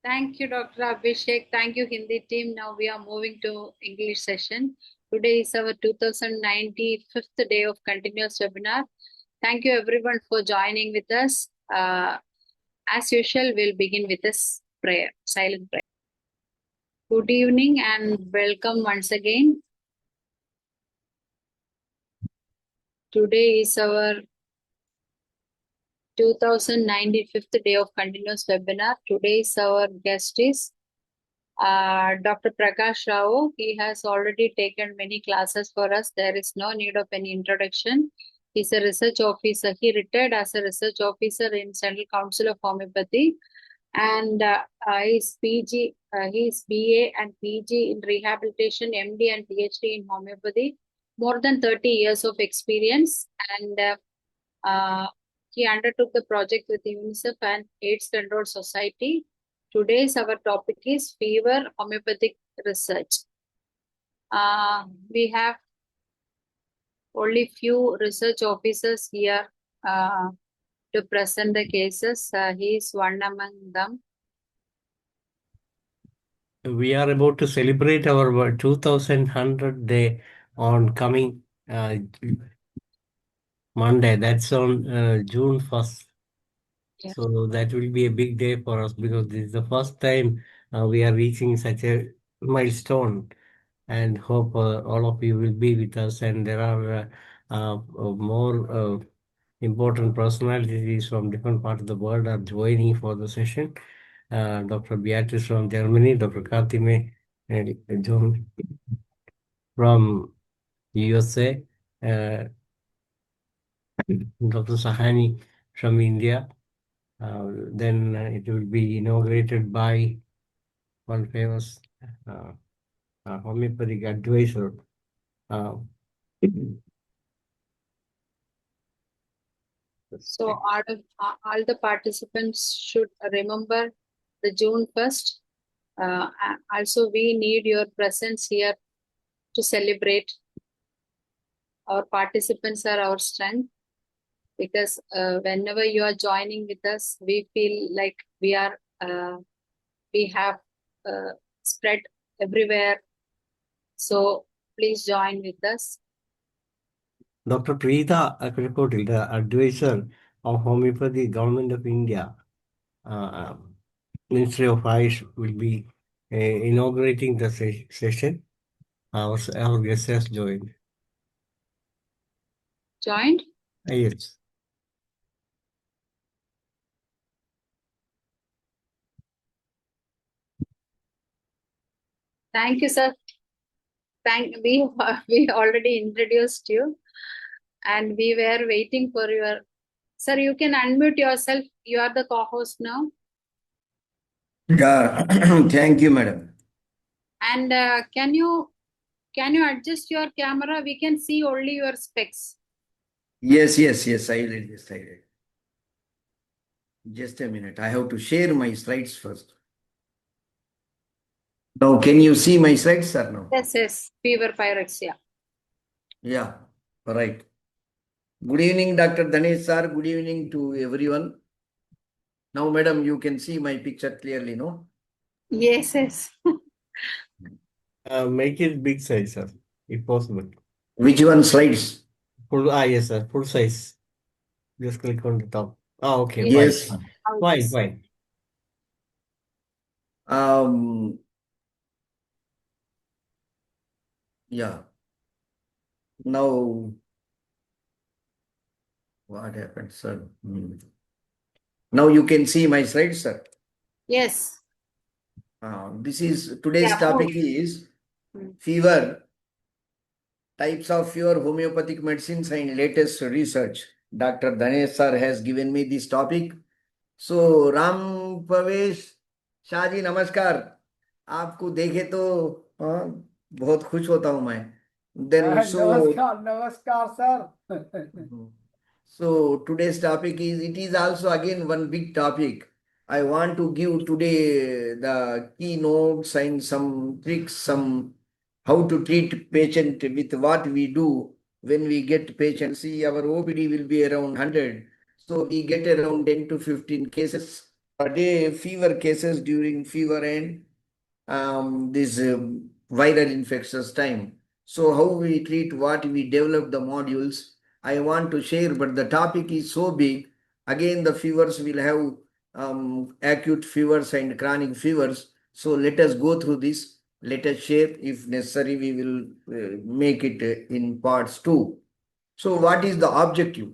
Thank you, Dr. Abhishek. Thank you, Hindi team. Now we are moving to English session. Today is our 2095th day of continuous webinar. Thank you everyone for joining with us. As usual, we'll begin with this prayer, silent prayer. Good evening and welcome once again. Today is our 2095th day of continuous webinar. Today's our guest is Dr. Prakash Rao. He has already taken many classes for us. There is no need of any introduction. He's a research officer. He retired as a research officer in Central Council of Homeopathy, and he's PG. He's BA and PG in rehabilitation, MD and PhD in homeopathy. More than 30 years of experience, and he undertook the project with UNICEF and AIDS Control Society. Today's our topic is fever homeopathic research. We have only few research officers here to present the cases. He is one among them. We are about to celebrate our 2100th day on coming Monday. That's on June 1st. Yeah. So that will be a big day for us because this is the first time we are reaching such a milestone, and hope all of you will be with us. And there are more important personalities from different parts of the world are joining for the session. Dr. Beatrice from Germany, Dr. Kartime and John from USA, Dr. Sahani from India. Then it will be inaugurated by one famous homeopathic advisor. So all the participants should remember the June 1st. Also, we need your presence here to celebrate. Our participants are our strength, because whenever you are joining with us, we feel like we have spread everywhere. So please join with us. Dr. Preeta Akripotil, the advisor of Homeopathy, Government of India, Ministry of Ayush, will be inaugurating the session. Our guest has joined. Joined? Yes. Thank you, sir. We already introduced you, and we were waiting for your. Sir, you can unmute yourself. You are the co-host now. Yeah, thank you, madam. And can you adjust your camera? We can see only your specs. Yes, I will. Just a minute. I have to share my slides first. Now, can you see my slides, sir? No. Yes. Fever pyrexia. Yeah, right. Good evening, Dr. Danesh, sir. Good evening to everyone. Now, madam, you can see my picture clearly, no? Yes. Make it big size, sir, if possible. Which one slides? Yes, sir. Full size. Just click on the top. Oh, okay. Yes. Fine. Yeah. Now, what happened, sir? Now you can see my slides, sir. Yes. This is today's topic is fever, types of fever, homeopathic medicines and latest research. Dr. Danesh sir has given me this topic. So Ram Pavesh Shah ji नमस्कार. आपको देखे तो बहुत खुश होता हूं मैं. Then नमस्कार sir. So today's topic it is also again one big topic. I want to give today the keynotes and some tricks, some how to treat patient with what we do when we get patients. See, our OPD will be around 100. So we get around 10 to 15 cases day fever cases during fever and this viral infectious time. So how we treat, what we develop the modules, I want to share, but the topic is so big. Again, the fevers will have acute fevers and chronic fevers. So let us go through this. Let us share. If necessary, we will make it in parts too. So what is the objective?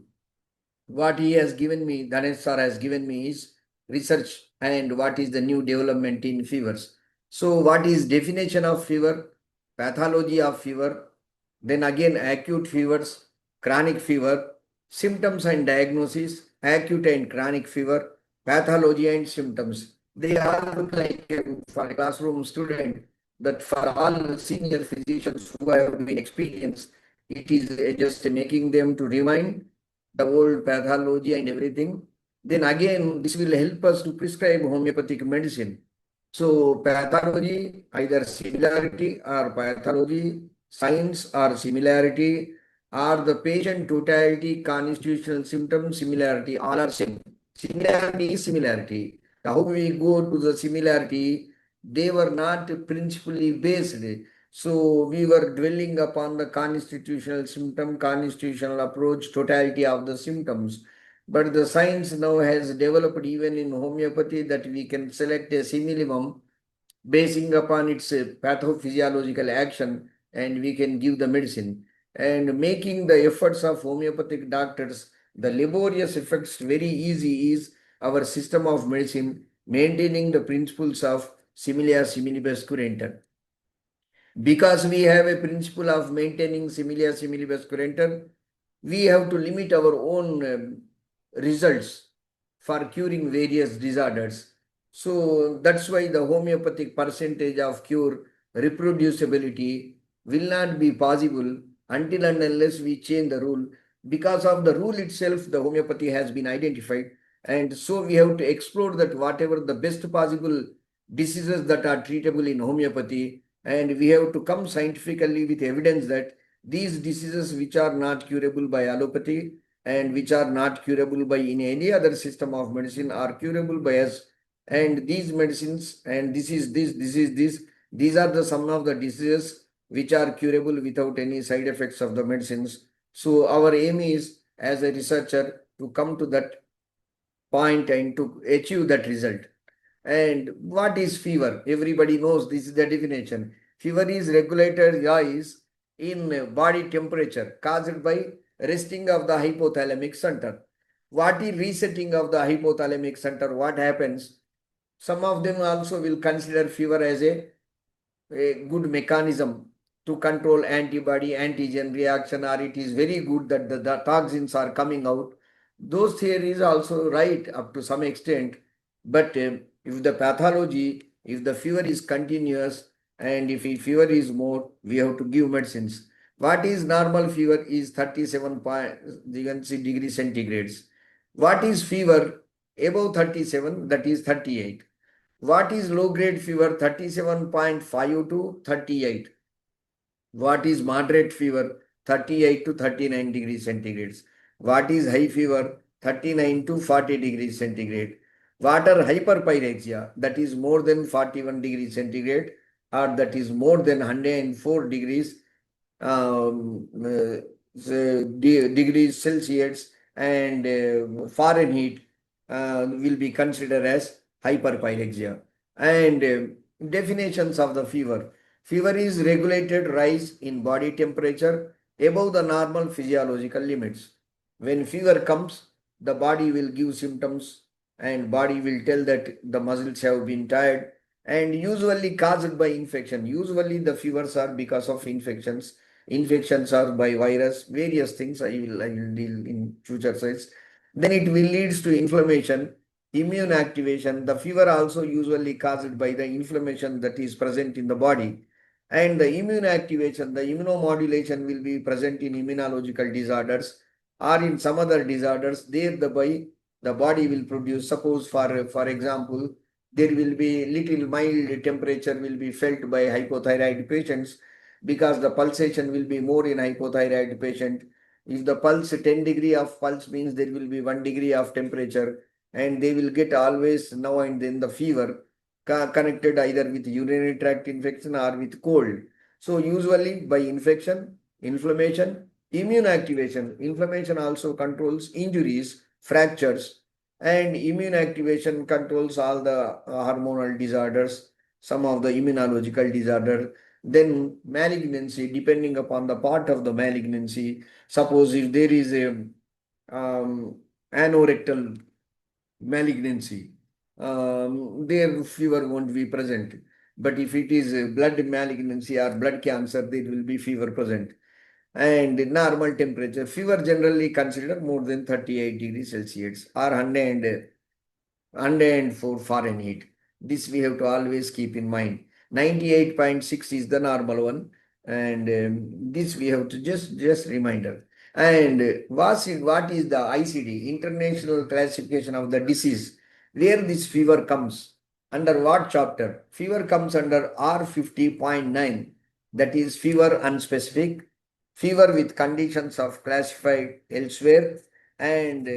What he has given me, Dhanesh sir has given me is research and what is the new development in fevers. So what is definition of fever, pathology of fever, then again acute fevers, chronic fever, symptoms and diagnosis, acute and chronic fever, pathology and symptoms. They all look like for a classroom student, that for all senior physicians who have been experienced, it is just making them to remind the old pathology and everything. Then again, this will help us to prescribe homeopathic medicine. So pathology, either similarity or pathology, signs or similarity, or the patient totality, constitutional symptoms, similarity, all are same. Similarity is similarity. How we go to the similarity, they were not principally based. So we were dwelling upon the constitutional symptom, constitutional approach, totality of the symptoms. But the science now has developed even in homeopathy that we can select a simillimum basing upon its pathophysiological action, and we can give the medicine. And making the efforts of homeopathic doctors, the laborious effects very easy is our system of medicine maintaining the principles of similia similibus curanter. Because we have a principle of maintaining similia similibus curanter, we have to limit our own results for curing various disorders. So that's why the homeopathic percentage of cure reproducibility will not be possible until and unless we change the rule. Because of the rule itself, the homeopathy has been identified. And so we have to explore that whatever the best possible diseases that are treatable in homeopathy, and we have to come scientifically with evidence that these diseases which are not curable by allopathy and which are not curable by in any other system of medicine are curable by us. And these medicines, and this is this, these are the some of the diseases which are curable without any side effects of the medicines. So our aim is, as a researcher, to come to that point and to achieve that result. And what is fever? Everybody knows this is the definition. Fever is regulated rise in body temperature caused by resting of the hypothalamic center. What is resetting of the hypothalamic center? What happens? Some of them also will consider fever as a good mechanism to control antibody antigen reaction, or it is very good that the toxins are coming out. Those theories also right up to some extent, but if the pathology, if the fever is continuous and if fever is more, we have to give medicines. What is normal fever is 37 degrees centigrades. What is fever above 37? That is 38. What is low grade fever? 37.5 to 38. What is moderate fever? 38 to 39 degrees centigrades. What is high fever? 39 to 40 degrees centigrade. What are hyperpyrexia? That is more than 41 degrees centigrade, or that is more than 104 degrees degrees Celsius and Fahrenheit will be considered as hyperpyrexia. And definitions of the fever. Fever is regulated rise in body temperature above the normal physiological limits. When fever comes, the body will give symptoms and body will tell that the muscles have been tired, and usually caused by infection. Usually the fevers are because of infections. Infections are by virus, various things I will deal in future slides. Then it will leads to inflammation, immune activation. The fever also usually caused by the inflammation that is present in the body. And the immune activation, the immunomodulation will be present in immunological disorders or in some other disorders. Thereby the body will produce, suppose for example, there will be little mild temperature will be felt by hypothyroid patients because the pulsation will be more in hypothyroid patient. If the pulse 10 degree of pulse means there will be 1 degree of temperature. and they will get always now and then the fever connected either with urinary tract infection or with cold. So usually by infection, inflammation, immune activation. Inflammation also controls injuries, fractures, and immune activation controls all the hormonal disorders, some of the immunological disorder. Then malignancy, depending upon the part of the malignancy. Suppose if there is a anorectal malignancy, their fever won't be present. But if it is a blood malignancy or blood cancer, there will be fever present. And normal temperature, fever generally considered more than 38 degrees Celsius or 104 Fahrenheit. This we have to always keep in mind. 98.6 is the normal one, and this we have to just reminder. And what is the ICD, International Classification of the Disease? Where this fever comes? Under what chapter? Fever comes under R50.9. That is fever unspecific, fever with conditions of classified elsewhere, and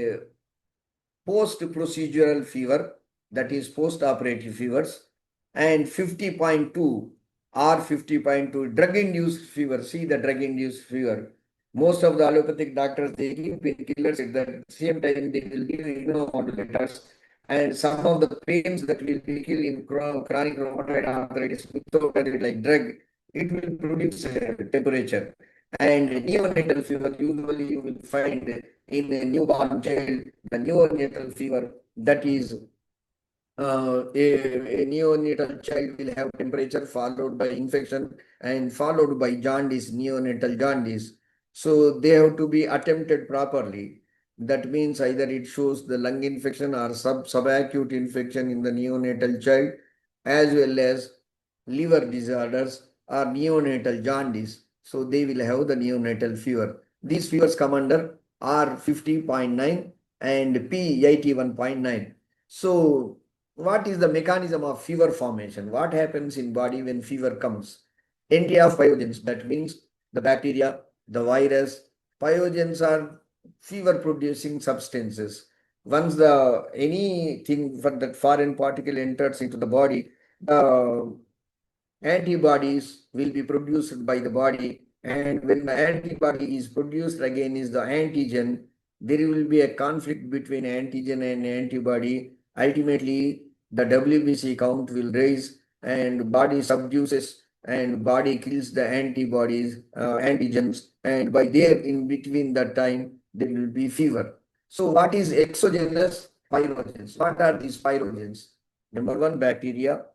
post-procedural fever, that is post-operative fevers, and 50.2 or 50.2 drug-induced fever. See the drug-induced fever. Most of the allopathic doctors, they give painkillers at the same time they will give immunomodulators, and some of the pains that will be killed in chronic rheumatoid arthritis without like drug, it will produce temperature. And neonatal fever, usually you will find in a newborn child, the neonatal fever, that is a neonatal child will have temperature followed by infection and followed by jaundice, neonatal jaundice. So they have to be attempted properly. That means either it shows the lung infection or subacute infection in the neonatal child, as well as liver disorders or neonatal jaundice. So they will have the neonatal fever. These fevers come under R50.9 and P81.9. So what is the mechanism of fever formation? What happens in body when fever comes? Entry of pathogens, that means the bacteria, the virus. Pathogens are fever producing substances. Once anything from that foreign particle enters into the body, the antibodies will be produced by the body, and when the antibody is produced against the antigen, there will be a conflict between antigen and antibody. Ultimately, the WBC count will rise and body subdues and body kills the antibodies, antigens, and by there in between that time, there will be fever. So what is exogenous pyrogens? What are these pyrogens? Number one, bacteria.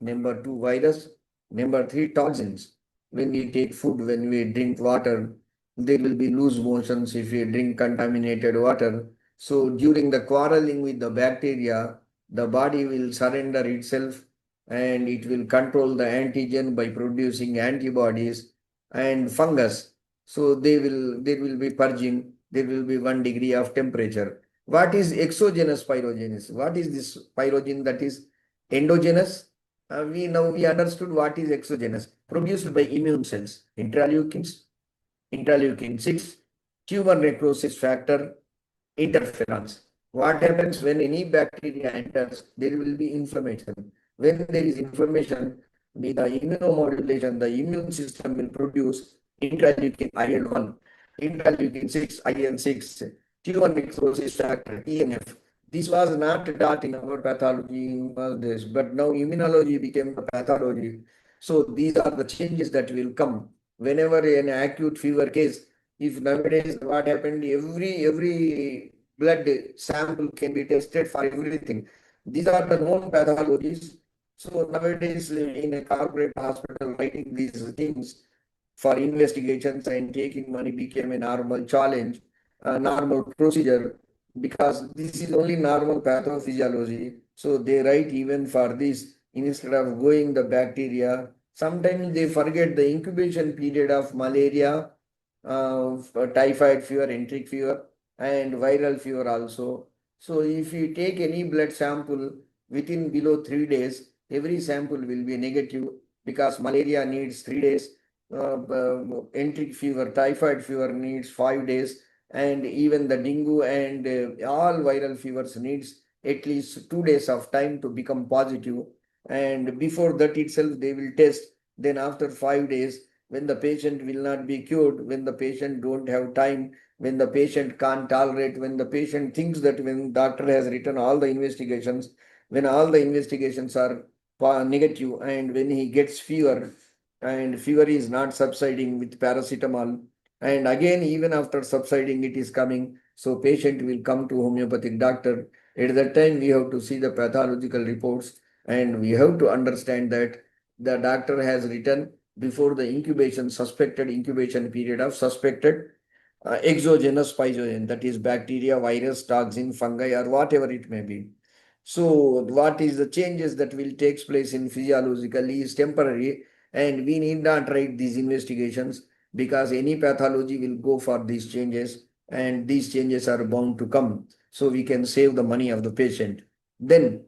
Number two, virus. Number three, toxins. When we take food, when we drink water, there will be loose motions if we drink contaminated water. So during the quarreling with the bacteria, the body will surrender itself and it will control the antigen by producing antibodies and fungus. So there will be purging, there will be 1 degree of temperature. What is exogenous pyrogenes? What is this pyrogen that is endogenous? We understood what is exogenous, produced by immune cells, interleukin 6, tumor necrosis factor, interferons. What happens when any bacteria enters? There will be inflammation. When there is inflammation, the immunomodulation, the immune system will produce interleukin IL-1, interleukin 6, IL-6, tumor necrosis factor, TNF. This was not taught in our pathology in this, but now immunology became the pathology. So these are the changes that will come whenever an acute fever case. If nowadays what happened, every blood sample can be tested for everything. These are the known pathologies. So nowadays in a corporate hospital, writing these things for investigations and taking money became a normal challenge, a normal procedure, because this is only normal pathophysiology. So they write even for this instead of going the bacteria. Sometimes they forget the incubation period of malaria, typhoid fever, enteric fever, and viral fever also. So if you take any blood sample within below 3 days, every sample will be negative because malaria needs 3 days, enteric fever, typhoid fever needs 5 days, and even the dengue and all viral fevers needs at least 2 days of time to become positive. And before that itself, they will test. Then after 5 days, when the patient will not be cured, when the patient don't have time, when the patient can't tolerate, when the patient thinks that when doctor has written all the investigations, when all the investigations are negative, and when he gets fever, and fever is not subsiding with paracetamol, and again even after subsiding it is coming, so patient will come to homeopathic doctor. At that time we have to see the pathological reports, and we have to understand that the doctor has written before the incubation, suspected incubation period of suspected exogenous pathogen, that is bacteria, virus, toxin, fungi, or whatever it may be. So what is the changes that will take place in physiologically is temporary, and we need not write these investigations, because any pathology will go for these changes, and these changes are bound to come. So we can save the money of the patient. Then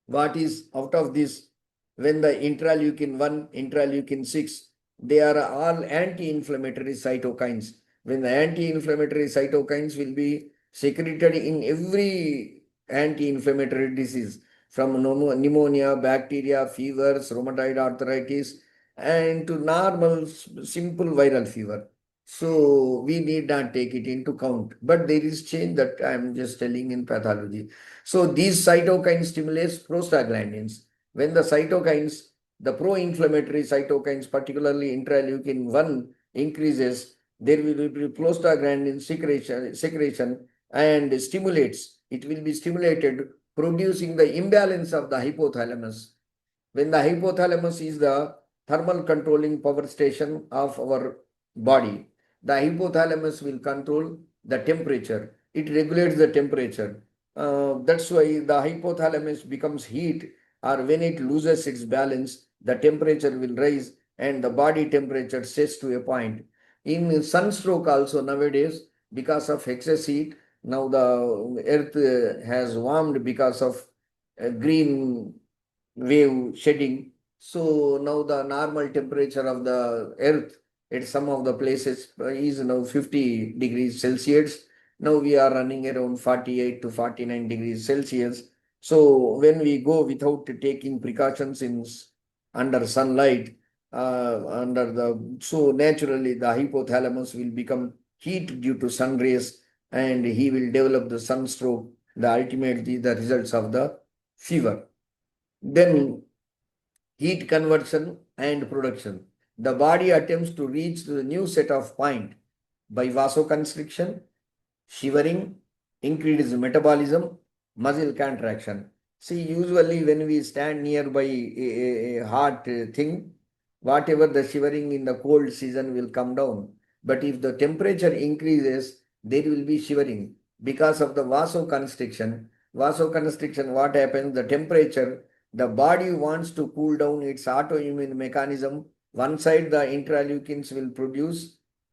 what is out of this? When the interleukin 1, interleukin 6, they are all anti-inflammatory cytokines. When the anti-inflammatory cytokines will be secreted in every anti-inflammatory disease, from pneumonia, bacteria, fevers, rheumatoid arthritis, and to normal simple viral fever. So we need not take it into count. But there is change that I am just telling in pathology. So these cytokines stimulates prostaglandins. When the cytokines, the pro-inflammatory cytokines, particularly interleukin 1, increases, there will be prostaglandin secretion and stimulates. It will be stimulated, producing the imbalance of the hypothalamus. When the hypothalamus is the thermal controlling power station of our body, the hypothalamus will control the temperature. It regulates the temperature. That's why the hypothalamus becomes heat, or when it loses its balance, the temperature will rise and the body temperature sets to a point. In sunstroke also nowadays, because of excess heat, now the earth has warmed because of green wave shedding. So now the normal temperature of the earth at some of the places is now 50 degrees Celsius. Now we are running around 48 to 49 degrees Celsius. So when we go without taking precautions in under sunlight, so naturally the hypothalamus will become heat due to sun rays, and he will develop the sunstroke, the ultimately the results of the fever. Then heat conversion and production. The body attempts to reach the new set of point by vasoconstriction, shivering, increased metabolism, muscle contraction. See, usually when we stand nearby a hot thing, whatever the shivering in the cold season will come down. But if the temperature increases, there will be shivering because of the vasoconstriction. Vasoconstriction, what happens? The temperature, the body wants to cool down its autoimmune mechanism. One side the interleukins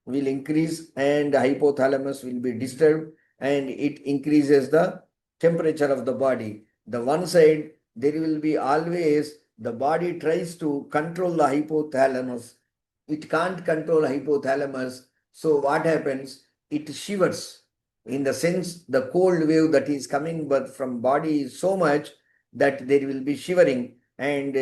will increase, and the hypothalamus will be disturbed, and it increases the temperature of the body. The one side, there will be always, the body tries to control the hypothalamus. It can't control hypothalamus. So what happens? It shivers. In the sense, the cold wave that is coming but from body is so much that there will be shivering, and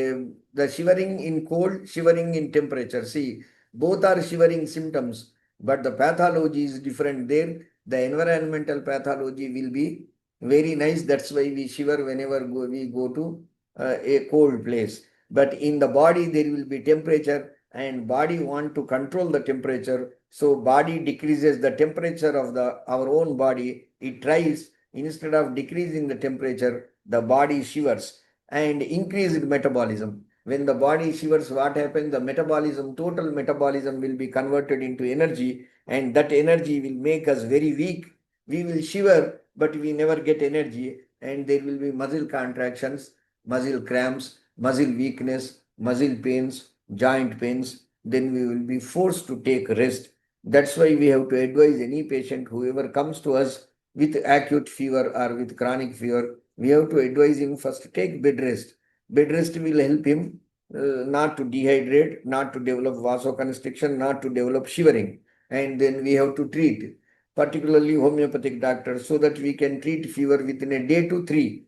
the shivering in cold, shivering in temperature. See, both are shivering symptoms, but the pathology is different there. The environmental pathology will be very nice. That's why we shiver whenever we go to a cold place. But in the body, there will be temperature, and body want to control the temperature. So body decreases the temperature of our own body. It tries, instead of decreasing the temperature, the body shivers and increased metabolism. When the body shivers, what happens? The metabolism, total metabolism will be converted into energy, and that energy will make us very weak. We will shiver, but we never get energy, and there will be muscle contractions, muscle cramps, muscle weakness, muscle pains, joint pains. Then we will be forced to take rest. That's why we have to advise any patient, whoever comes to us with acute fever or with chronic fever, we have to advise him first take bed rest. Bed rest will help him not to dehydrate, not to develop vasoconstriction, not to develop shivering. And then we have to treat, particularly homeopathic doctors, so that we can treat fever within a day to 3.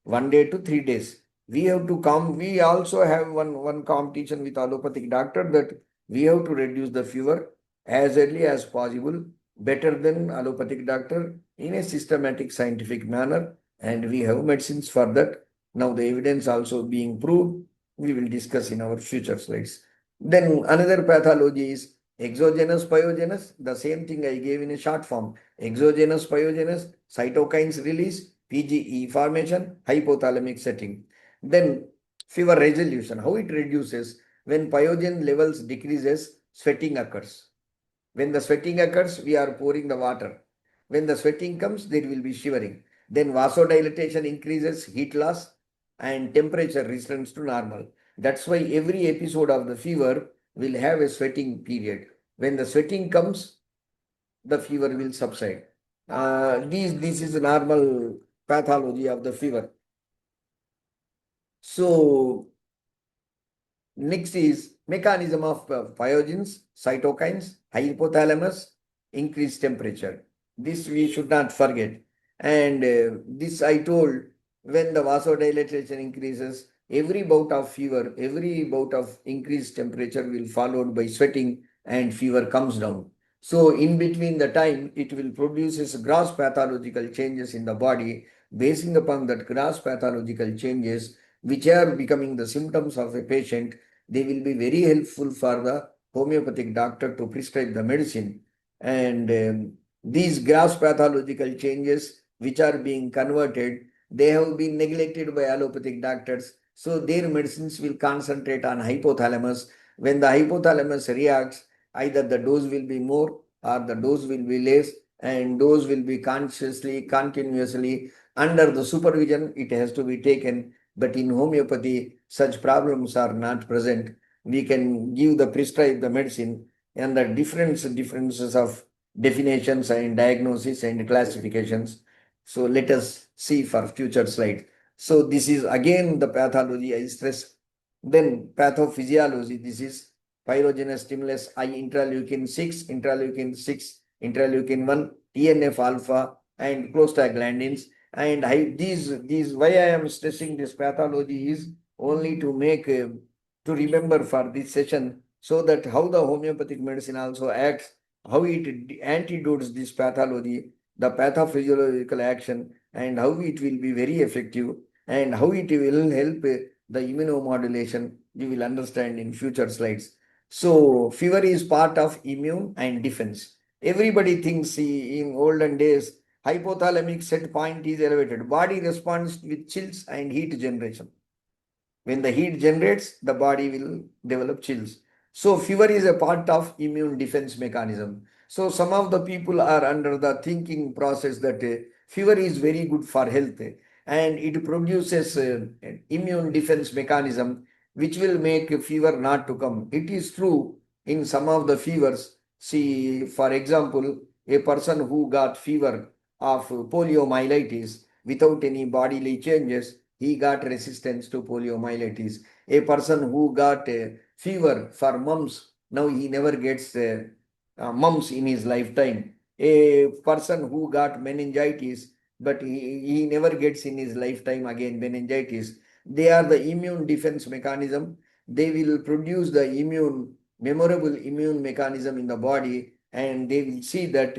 1 day to 3 days. We have to come. We also have one competition with allopathic doctor that we have to reduce the fever as early as possible, better than allopathic doctor in a systematic scientific manner. And we have medicines for that. Now the evidence also being proved. We will discuss in our future slides. Then another pathology is exogenous pyogenes. The same thing I gave in a short form. Exogenous pyogenes, cytokines release, PGE formation, hypothalamic setting. Then fever resolution, how it reduces when pyogen levels decreases, sweating occurs. When the sweating occurs, we are pouring the water. When the sweating comes, there will be shivering. Then vasodilatation increases, heat loss, and temperature returns to normal. That's why every episode of the fever will have a sweating period. When the sweating comes, the fever will subside. This is a normal pathology of the fever. So next is mechanism of pyogens, cytokines, hypothalamus, increased temperature. This we should not forget. And this I told, when the vasodilatation increases, every bout of fever, every bout of increased temperature will followed by sweating and fever comes down. So in between the time, it will produce gross pathological changes in the body. Basing upon that gross pathological changes, which are becoming the symptoms of a patient, they will be very helpful for the homeopathic doctor to prescribe the medicine. And these gross pathological changes which are being converted, they have been neglected by allopathic doctors. So their medicines will concentrate on hypothalamus. When the hypothalamus reacts, either the dose will be more or the dose will be less, and dose will be consciously, continuously under the supervision it has to be taken. But in homeopathy, such problems are not present. We can give the prescribe the medicine, and the differences of definitions and diagnosis and classifications. So let us see for future slide. So this is again the pathology I stress. Then pathophysiology, this is pyrogenous stimulus I interleukin 6, interleukin 6, interleukin 1, TNF alpha, and prostaglandins. And these why I am stressing this pathology is only to make to remember for this session, so that how the homeopathic medicine also acts, how it antidotes this pathology, the pathophysiological action, and how it will be very effective, and how it will help the immunomodulation. You will understand in future slides. So fever is part of immune and defense. Everybody thinks in olden days hypothalamic set point is elevated. Body responds with chills and heat generation. When the heat generates, the body will develop chills. So fever is a part of immune defense mechanism. So some of the people are under the thinking process that fever is very good for health, and it produces an immune defense mechanism which will make fever not to come. It is true in some of the fevers. See, for example, a person who got fever of poliomyelitis without any bodily changes, he got resistance to poliomyelitis. A person who got fever for mumps, now he never gets mumps in his lifetime. A person who got meningitis, but he never gets in his lifetime again meningitis. They are the immune defense mechanism. They will produce the memorable immune mechanism in the body, and they will see that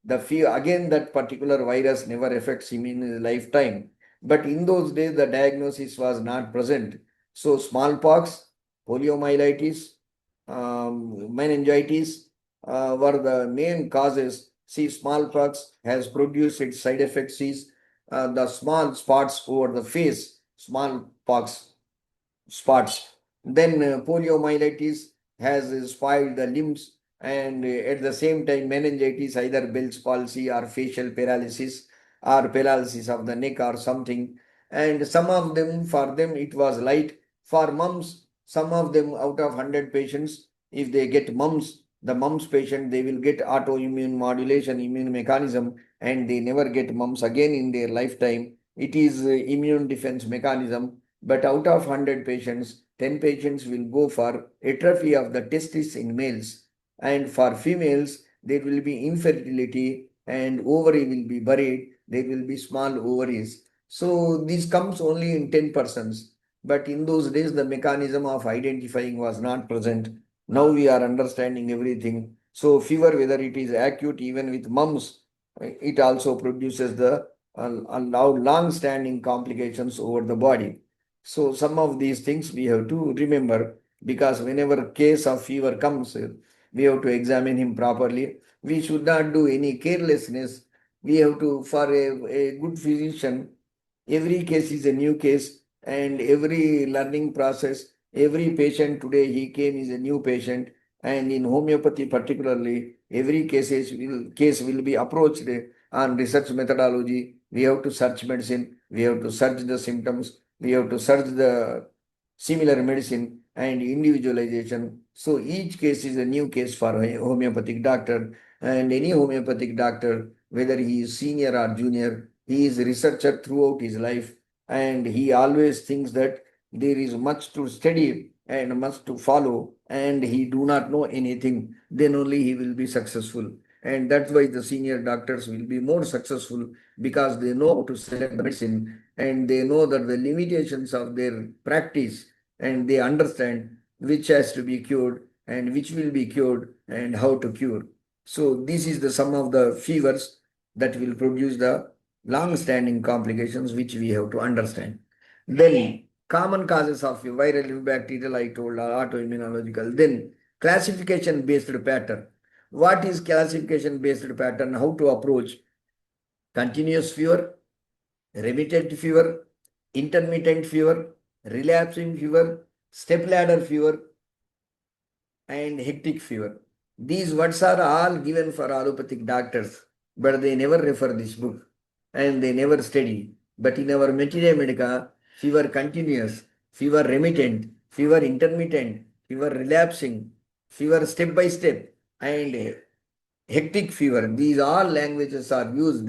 the fear again, that particular virus never affects him in his lifetime. But in those days, the diagnosis was not present. So smallpox, poliomyelitis, meningitis were the main causes. See, smallpox has produced its side effects is the small spots over the face, smallpox spots. Then poliomyelitis has spoiled the limbs, and at the same time meningitis, either Bell's palsy or facial paralysis or paralysis of the neck or something. And some of them, for them it was light. For mumps, some of them out of 100 patients, if they get mumps, the mumps patient, they will get autoimmune modulation immune mechanism, and they never get mumps again in their lifetime. It is immune defense mechanism. But out of 100 patients, 10 patients will go for atrophy of the testis in males. And for females, there will be infertility and ovary will be buried. There will be small ovaries. So this comes only in 10%. But in those days, the mechanism of identifying was not present. Now we are understanding everything. So fever, whether it is acute, even with mumps, it also produces the long-standing complications over the body. So some of these things we have to remember, because whenever case of fever comes, we have to examine him properly. We should not do any carelessness. We have to, for a good physician, every case is a new case, and every learning process, every patient today he came is a new patient. And in homeopathy particularly, every case will be approached on research methodology. We have to search medicine, we have to search the symptoms, we have to search the similar medicine and individualization. So each case is a new case for a homeopathic doctor, and any homeopathic doctor, whether he is senior or junior, he is a researcher throughout his life, and he always thinks that there is much to study and much to follow, and he do not know anything. Then only he will be successful. And that's why the senior doctors will be more successful, because they know how to select the medicine, and they know that the limitations of their practice, and they understand which has to be cured and which will be cured and how to cure. So this is the sum of the fevers that will produce the long-standing complications which we have to understand. Then common causes of viral, bacterial, I told, are autoimmunological. Then classification-based pattern. What is classification-based pattern? How to approach continuous fever, remittent fever, intermittent fever, relapsing fever, stepladder fever, and hectic fever. These words are all given for allopathic doctors, but they never refer this book and they never study. But in our Materia Medica, fever continuous, fever remittent, fever intermittent, fever relapsing, fever step by step, and hectic fever. These all languages are used.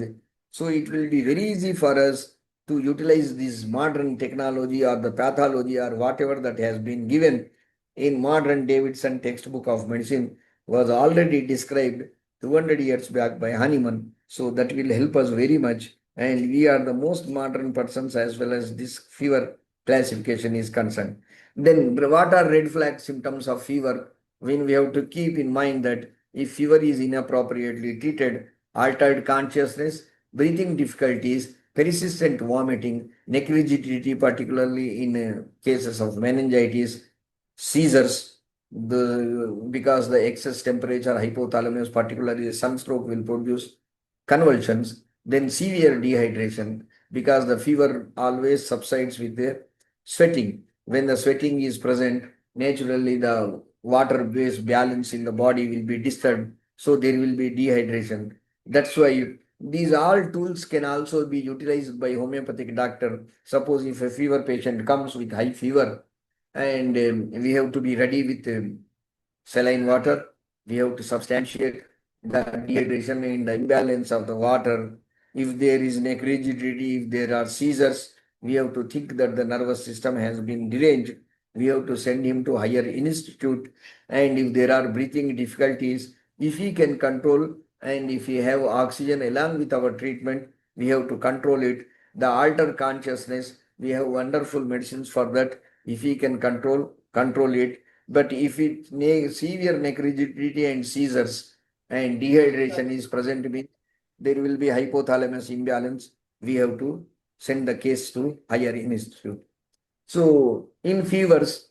So it will be very easy for us to utilize this modern technology or the pathology or whatever that has been given in modern Davidson textbook of medicine was already described 200 years back by Hahnemann. So that will help us very much. And we are the most modern persons as well as this fever classification is concerned. Then what are red flag symptoms of fever? When we have to keep in mind that if fever is inappropriately treated, altered consciousness, breathing difficulties, persistent vomiting, neck rigidity, particularly in cases of meningitis, seizures, because the excess temperature, hypothalamus, particularly sunstroke, will produce convulsions, then severe dehydration, because the fever always subsides with the sweating. When the sweating is present, naturally the water-based balance in the body will be disturbed, so there will be dehydration. That's why these all tools can also be utilized by homeopathic doctor. Suppose if a fever patient comes with high fever, and we have to be ready with saline water, we have to substantiate the dehydration and the imbalance of the water. If there is neck rigidity, if there are seizures, we have to think that the nervous system has been deranged. We have to send him to higher institute. And if there are breathing difficulties, if he can control, and if we have oxygen along with our treatment, we have to control it. The altered consciousness, we have wonderful medicines for that. If he can control it. But if it severe neck rigidity and seizures and dehydration is present, there will be hypothalamus imbalance. We have to send the case to higher institute. So in fevers,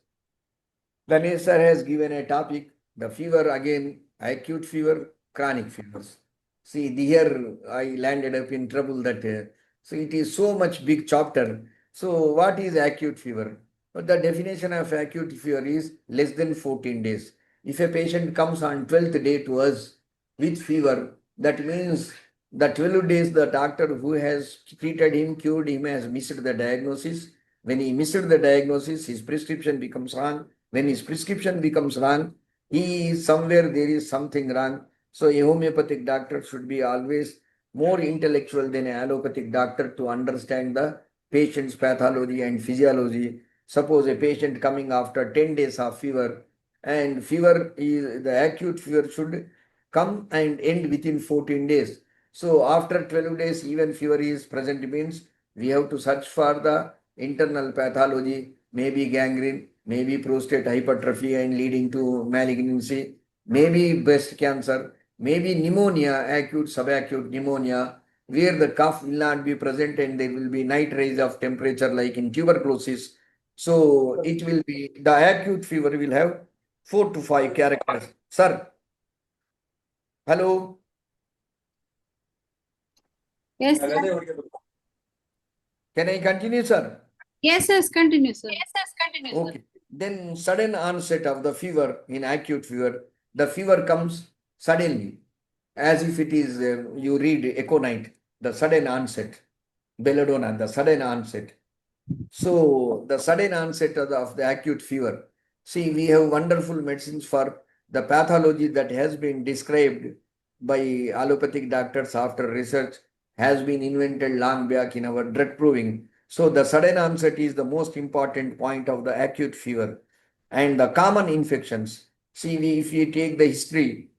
Ganesh sir has given a topic, the fever again, acute fever, chronic fevers. See, here I landed up in trouble that, so it is so much big chapter. So what is acute fever? But the definition of acute fever is less than 14 days. If a patient comes on 12th day to us with fever, that means the 12 days the doctor who has treated him, cured him, has missed the diagnosis. When he missed the diagnosis, his prescription becomes wrong. When his prescription becomes wrong, he is somewhere there is something wrong. So a homeopathic doctor should be always more intellectual than an allopathic doctor to understand the patient's pathology and physiology. Suppose a patient coming after 10 days of fever, and fever is the acute fever should come and end within 14 days. So after 12 days, even fever is present means We have to search for the internal pathology, maybe gangrene, maybe prostate hypertrophy and leading to malignancy, maybe breast cancer, maybe pneumonia, acute, subacute pneumonia, where the cough will not be present and there will be night rise of temperature like in tuberculosis. So it will be, the acute fever will have 4 to 5 characters. Sir, hello. Yes, Can I continue, sir? yes, continue, sir. Okay. Then sudden onset of the fever in acute fever, the fever comes suddenly, as if it is, you read Econite, the sudden onset, belladonna, the sudden onset. So the sudden onset of the acute fever. See, we have wonderful medicines for the pathology that has been described by allopathic doctors after research has been invented long back in our drug proving. So the sudden onset is the most important point of the acute fever. And the common infections. See, if we take the history,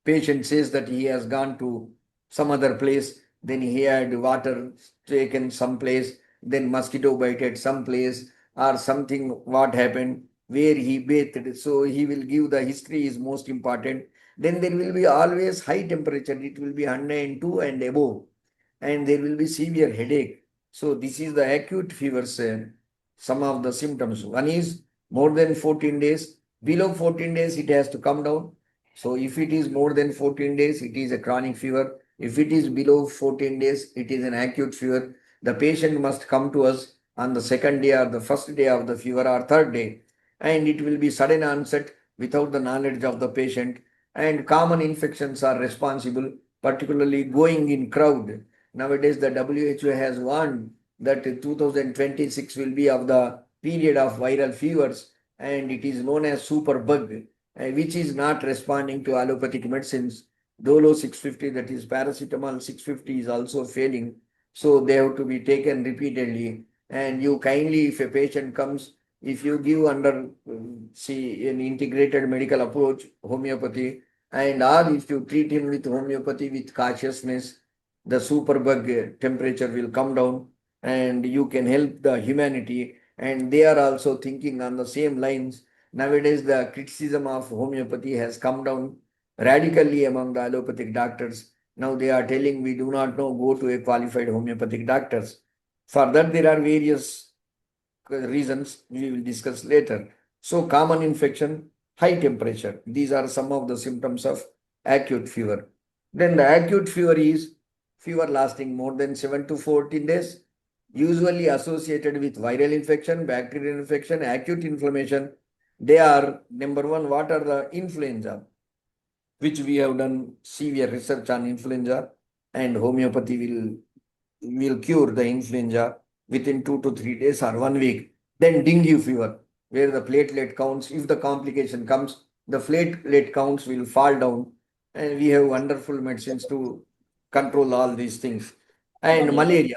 patient says that he has gone to some other place, then he had water taken some place, then mosquito bite at some place or something, what happened, where he bathed. So he will give the history is most important. Then there will be always high temperature. It will be 102 and above. And there will be severe headache. So this is the acute fevers, some of the symptoms. One is more than 14 days. Below 14 days, it has to come down. So if it is more than 14 days, it is a chronic fever. If it is below 14 days, it is an acute fever. The patient must come to us on the second day or the first day of the fever or third day. And it will be sudden onset without the knowledge of the patient. And common infections are responsible, particularly going in crowd. Nowadays, the WHO has warned that 2026 will be of the period of viral fevers, and it is known as superbug, which is not responding to allopathic medicines. Dolo 650, that is paracetamol 650, is also failing. So they have to be taken repeatedly. And you kindly, if a patient comes, if you give under, see, an integrated medical approach, homeopathy, and or if you treat him with homeopathy with cautiousness, the superbug temperature will come down and you can help the humanity. And they are also thinking on the same lines. Nowadays, the criticism of homeopathy has come down radically among the allopathic doctors. Now they are telling we do not know, go to a qualified homeopathic doctors. For that, there are various reasons we will discuss later. So common infection, high temperature. These are some of the symptoms of acute fever. Then the acute fever is fever lasting more than 7 to 14 days, usually associated with viral infection, bacterial infection, acute inflammation. They are, number one, what are the influenza, which we have done severe research on influenza, and homeopathy will cure the influenza within 2 to 3 days or 1 week. Then dengue fever, where the platelet counts, if the complication comes, the platelet counts will fall down. And we have wonderful medicines to control all these things. And malaria,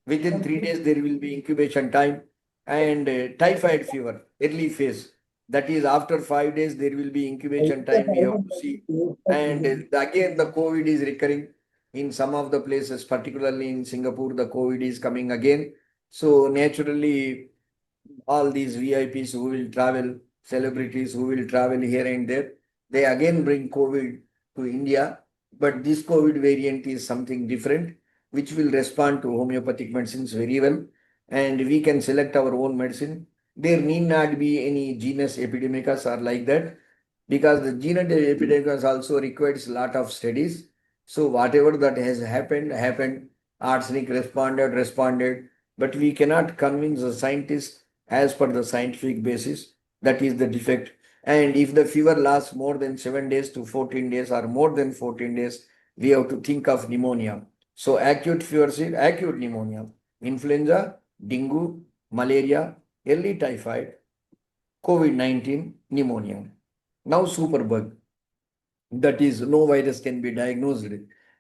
within 3 days, there will be incubation time. And typhoid fever, early phase. That is, after 5 days, there will be incubation time. We have to see. And again, the COVID is recurring in some of the places, particularly in Singapore, the COVID is coming again. So naturally, all these VIPs who will travel, celebrities who will travel here and there, they again bring COVID to India. But this COVID variant is something different, which will respond to homeopathic medicines very well. And we can select our own medicine. There need not be any genus epidemicus or like that, because the genus epidemicus also requires a lot of studies. So whatever that has happened. Arsenic responded, but we cannot convince the scientists as per the scientific basis. That is the defect. And if the fever lasts more than 7 days to 14 days or more than 14 days, we have to think of pneumonia. So acute fever is acute pneumonia, influenza, dengue, malaria, early typhoid, COVID-19, pneumonia. Now superbug. That is, no virus can be diagnosed.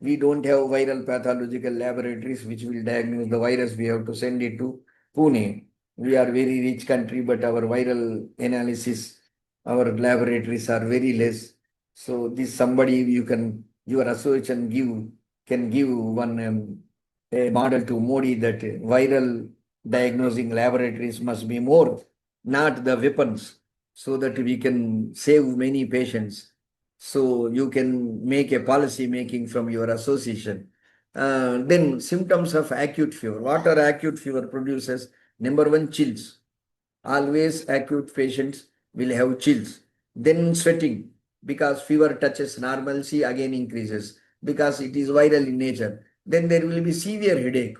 We don't have viral pathological laboratories which will diagnose the virus. We have to send it to Pune. We are very rich country, but our viral analysis, our laboratories are very less. So this somebody your association can give one a model to Modi that viral diagnosing laboratories must be more, not the weapons, so that we can save many patients. So you can make a policy making from your association. Then symptoms of acute fever. What are acute fever produces? Number one, chills. Always acute patients will have chills. Then sweating, because fever touches normalcy, again increases because it is viral in nature. Then there will be severe headache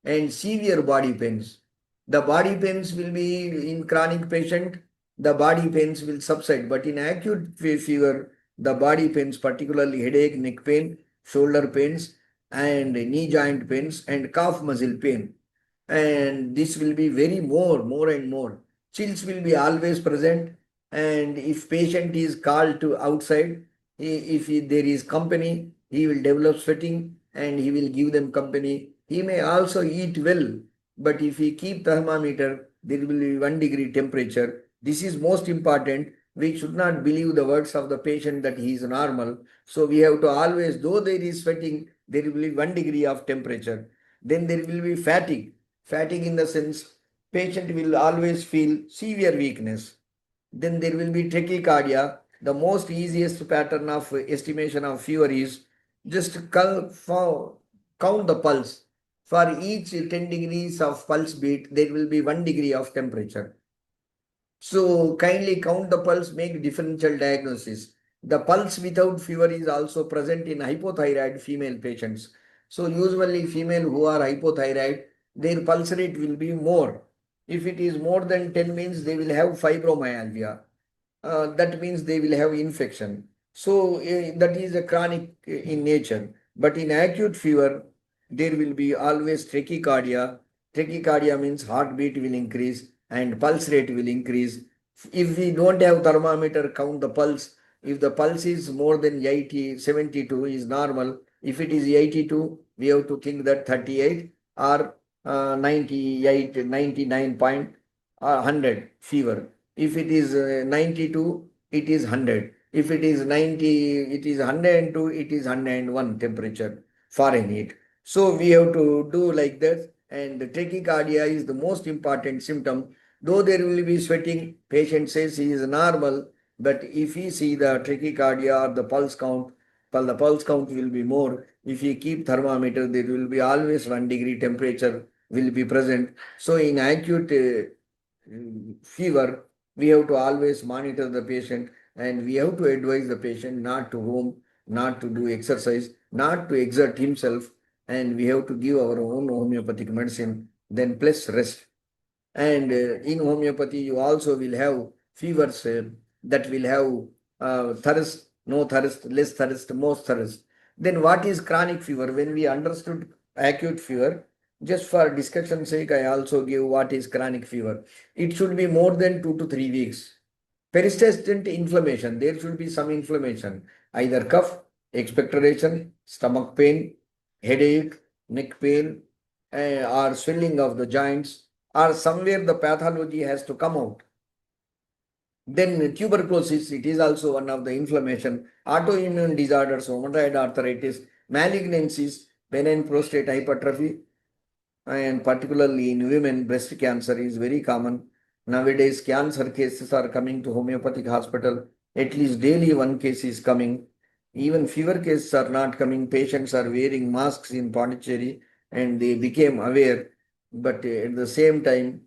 and severe body pains. The body pains will be in chronic patient, the body pains will subside. But in acute fever, the body pains, particularly headache, neck pain, shoulder pains, and knee joint pains, and calf muscle pain. And this will be very more and more. Chills will be always present. And if patient is called to outside, if there is company, he will develop sweating and he will give them company. He may also eat well, but if he keep thermometer, there will be 1 degree temperature. This is most important. We should not believe the words of the patient that he is normal. So we have to always, though there is sweating, there will be 1 degree of temperature. Then there will be fatigue. Fatigue in the sense, patient will always feel severe weakness. Then there will be tachycardia. The most easiest pattern of estimation of fever is just count the pulse. For each 10 degrees of pulse beat, there will be 1 degree of temperature. So kindly count the pulse, make differential diagnosis. The pulse without fever is also present in hypothyroid female patients. So usually female who are hypothyroid, their pulse rate will be more. If it is more than 10 means they will have fibromyalgia. That means they will have infection. So that is a chronic in nature. But in acute fever, there will be always tachycardia. Tachycardia means heartbeat will increase and pulse rate will increase. If we don't have thermometer, count the pulse. If the pulse is more than 80, 72 is normal. If it is 82, we have to think that 38 or 98, 99 point 100 fever. If it is 92, it is 100. If it is 90, it is 102, it is 101 temperature Fahrenheit. So we have to do like that. And the tachycardia is the most important symptom. Though there will be sweating, patient says he is normal. But if he see the tachycardia or the pulse count, the pulse count will be more. If you keep thermometer, there will be always 1 degree temperature will be present. So in acute fever, we have to always monitor the patient and we have to advise the patient not to roam, not to do exercise, not to exert himself, and we have to give our own homeopathic medicine, then plus rest. And in homeopathy, you also will have fevers that will have thirst, no thirst, less thirst, most thirst. Then what is chronic fever? When we understood acute fever, just for discussion's sake, I also give what is chronic fever. It should be more than 2 to 3 weeks. Persistent inflammation, there should be some inflammation, either cough, expectoration, stomach pain, headache, neck pain, or swelling of the joints, or somewhere the pathology has to come out. Then tuberculosis, it is also one of the inflammation, autoimmune disorders, rheumatoid arthritis, malignancies, benign prostate hypertrophy, and particularly in women, breast cancer is very common. Nowadays, cancer cases are coming to homeopathic hospital. At least daily one case is coming. Even fever cases are not coming. Patients are wearing masks in Pondicherry and they became aware. But at the same time,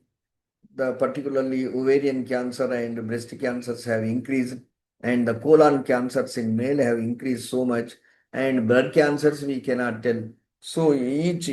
the particularly ovarian cancer and breast cancers have increased, and the colon cancers in male have increased so much, and blood cancers we cannot tell. So each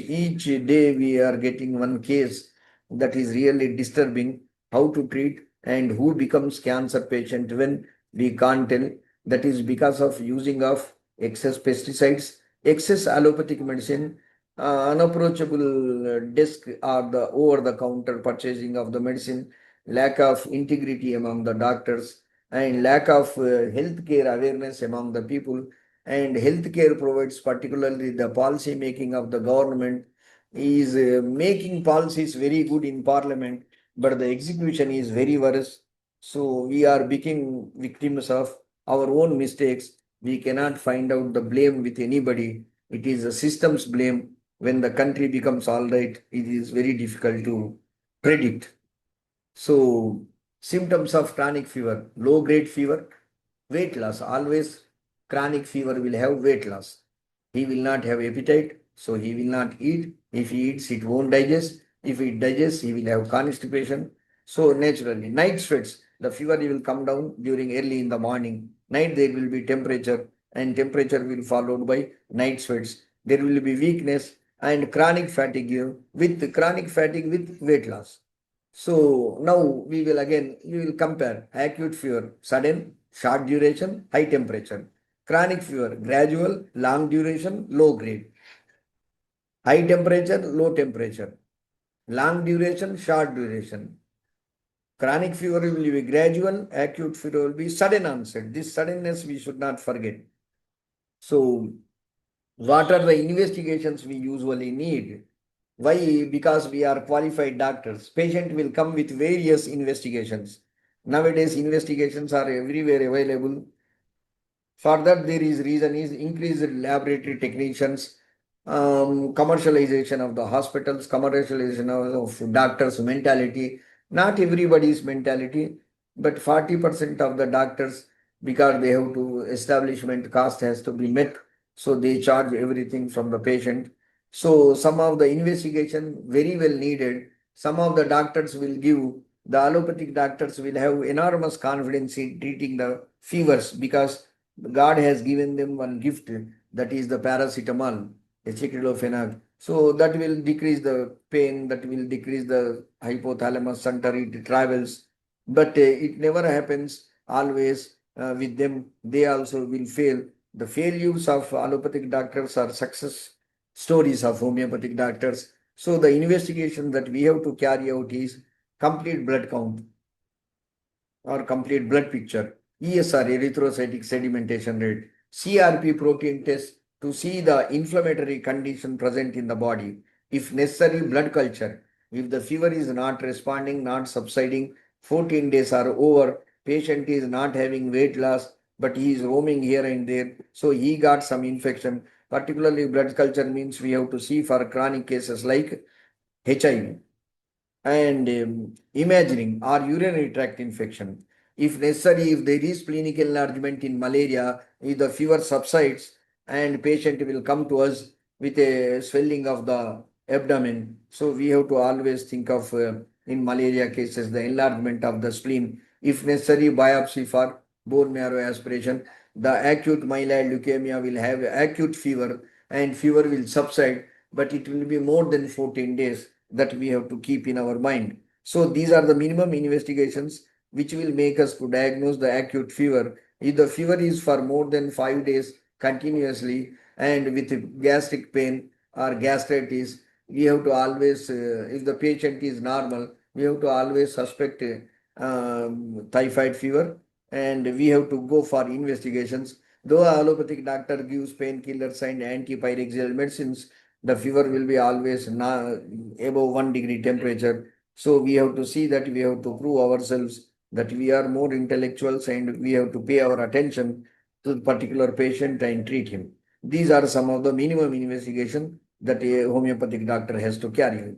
day we are getting one case that is really disturbing. How to treat and who becomes cancer patient when we can't tell. That is because of using of excess pesticides, excess allopathic medicine, unapproachable desk or the over-the-counter purchasing of the medicine, lack of integrity among the doctors, and lack of healthcare awareness among the people. And healthcare provides, particularly the policy making of the government, is making policies very good in parliament, but the execution is very worse. So we are becoming victims of our own mistakes. We cannot find out the blame with anybody. It is the system's blame. when the country becomes all right, it is very difficult to predict. So, symptoms of chronic fever, low grade fever, weight loss. Always chronic fever will have weight loss. He will not have appetite, so he will not eat. If he eats, it won't digest. If it digests, he will have constipation. So naturally, night sweats, the fever will come down during early in the morning. Night there will be temperature, and temperature will followed by night sweats. There will be weakness and chronic fatigue with weight loss. So now we will compare acute fever, sudden, short duration, high temperature. Chronic fever, gradual, long duration, low grade. High temperature, low temperature. Long duration, short duration. Chronic fever will be gradual, acute fever will be sudden onset. This suddenness we should not forget. So, what are the investigations we usually need? Why? Because we are qualified doctors. Patient will come with various investigations. Nowadays, investigations are everywhere available. For that, there is reason is increased laboratory technicians, commercialization of the hospitals, commercialization of doctors' mentality. Not everybody's mentality, but 40% of the doctors, because they have to establishment cost has to be met, so they charge everything from the patient. So some of the investigation very well needed. Some of the doctors will give, the allopathic doctors will have enormous confidence in treating the fevers because God has given them one gift, that is the paracetamol, aceclofenac. So that will decrease the pain, that will decrease the hypothalamus center, it travels. But it never happens always with them. They also will fail. The failures of allopathic doctors are success stories of homeopathic doctors. So the investigation that we have to carry out is complete blood count or complete blood picture, ESR, erythrocytic sedimentation rate, CRP protein test to see the inflammatory condition present in the body. If necessary, blood culture. If the fever is not responding, not subsiding, 14 days are over, patient is not having weight loss, but he is roaming here and there, so he got some infection. Particularly blood culture means we have to see for chronic cases like HIV and imagining or urinary tract infection. If necessary, if there is splenic enlargement in malaria, if the fever subsides and patient will come to us with a swelling of the abdomen, so we have to always think of in malaria cases the enlargement of the spleen. If necessary, biopsy for bone marrow aspiration. The acute myeloid leukemia will have acute fever and fever will subside, but it will be more than 14 days, that we have to keep in our mind. So these are the minimum investigations which will make us to diagnose the acute fever. If the fever is for more than 5 days continuously and with gastric pain or gastritis, we have to always, if the patient is normal, we have to always suspect typhoid fever and we have to go for investigations. Though allopathic doctor gives painkillers and antipyrexial medicines, the fever will be always above 1 degree temperature. So we have to see that we have to prove ourselves that we are more intellectuals and we have to pay our attention to the particular patient and treat him. These are some of the minimum investigation that a homeopathic doctor has to carry.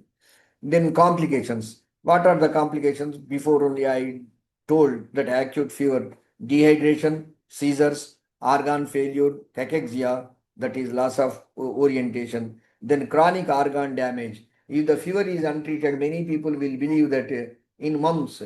Then complications. What are the complications? Before only I told that acute fever, dehydration, seizures, organ failure, cachexia, that is loss of orientation. Then chronic organ damage. If the fever is untreated, many people will believe that in months